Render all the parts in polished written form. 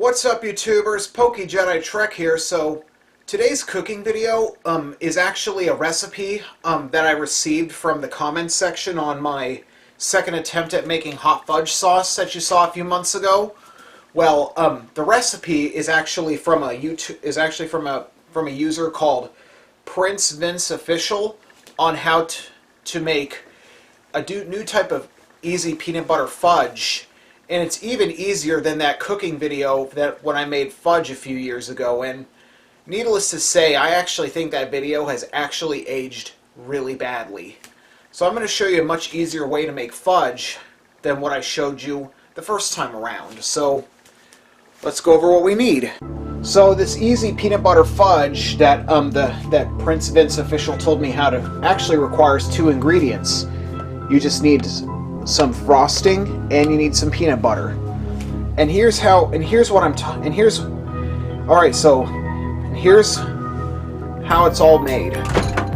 What's up, YouTubers? PokeJediTrek's here. So today's cooking video is actually a recipe that I received from the comments section on my second attempt at making hot fudge sauce that you saw a few months ago. Well, the recipe is actually from a user called Prince Vince Official on how to make a new type of easy peanut butter fudge. And it's even easier than that cooking video that when I made fudge a few years ago. And needless to say, I actually think that video has actually aged really badly. So I'm going to show you a much easier way to make fudge than what I showed you the first time around. So let's go over what we need. So this easy peanut butter fudge that that Prince Vince Official told me how to actually requires two ingredients. You just need some frosting and you need some peanut butter. And here's how it's all made.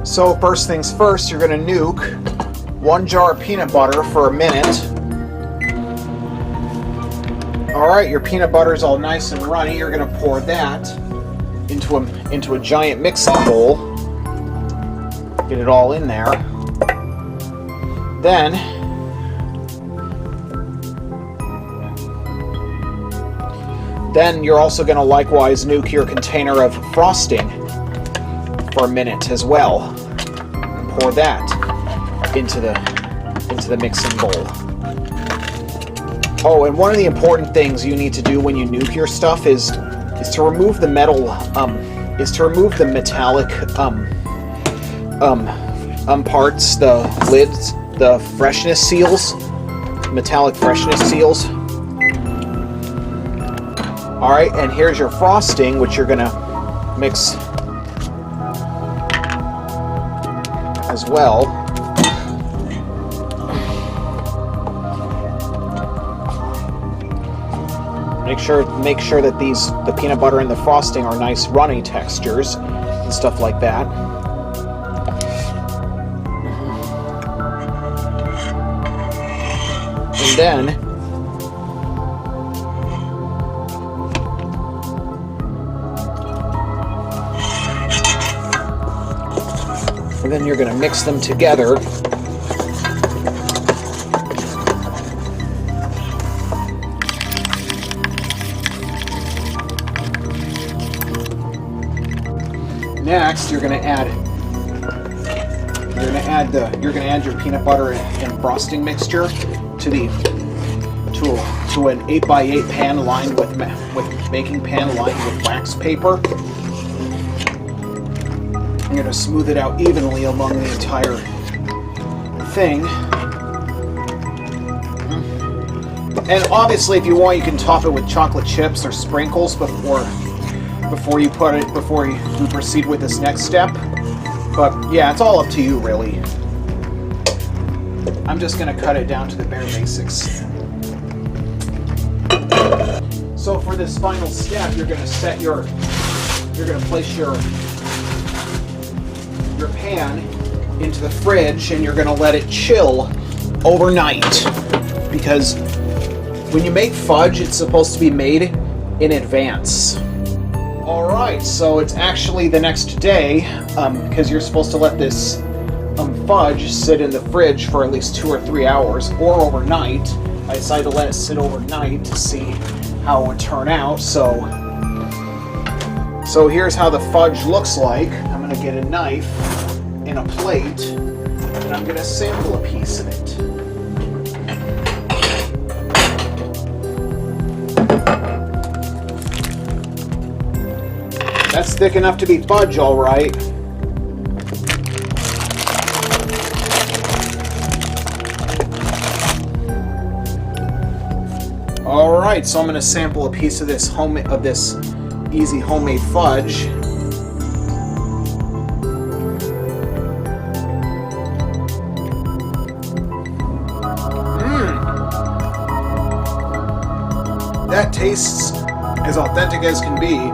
So first things first, you're going to nuke 1 jar of peanut butter for a minute. Alright, your peanut butter is all nice and runny. You're going to pour that into a giant mixing bowl. Get it all in there. Then you're also going to likewise nuke your container of frosting for a minute as well. And pour that into the mixing bowl. Oh, and one of the important things you need to do when you nuke your stuff is to remove the metallic parts, the lids, the freshness seals, metallic freshness seals. Alright, and here's your frosting, which you're gonna mix as well. Make sure that the peanut butter and the frosting are nice runny textures and stuff like that. And then you're going to mix them together. Next, you're going to add your peanut butter and frosting mixture to an 8x8 pan lined with baking pan lined with wax paper. I'm going to smooth it out evenly along the entire thing. And obviously, if you want, you can top it with chocolate chips or sprinkles before you proceed with this next step. But yeah, it's all up to you, really. I'm just going to cut it down to the bare basics. So for this final step, you're going to place your pan into the fridge and you're going to let it chill overnight, because when you make fudge, it's supposed to be made in advance. Alright, so it's actually the next day, because you're supposed to let this fudge sit in the fridge for at least 2 or 3 hours, or overnight. I decided to let it sit overnight to see how it would turn out. So here's how the fudge looks like. I'm going to get a knife and a plate, and I'm going to sample a piece of it. That's thick enough to be fudge, all right. All right, so I'm going to sample a piece of this easy homemade fudge. That tastes as authentic as can be.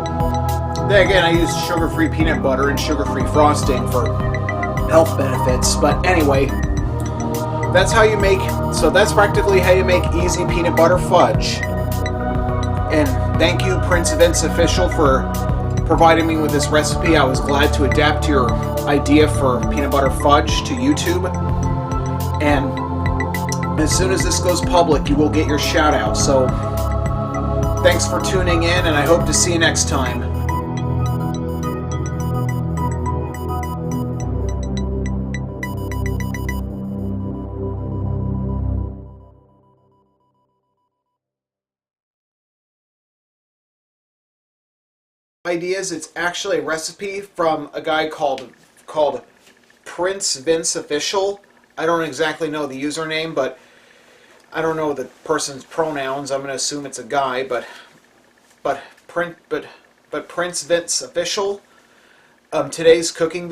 Then again, I used sugar-free peanut butter and sugar-free frosting for health benefits. But anyway, that's practically how you make easy peanut butter fudge. And thank you, Prince Vince Official, for providing me with this recipe. I was glad to adapt your idea for peanut butter fudge to YouTube. And as soon as this goes public, you will get your shout out. So thanks for tuning in, and I hope to see you next time. Ideas. It's actually a recipe from a guy called Prince Vince Official. I don't exactly know the username, but I don't know the person's pronouns. I'm going to assume it's a guy, but Prince Vince Official. Today's cooking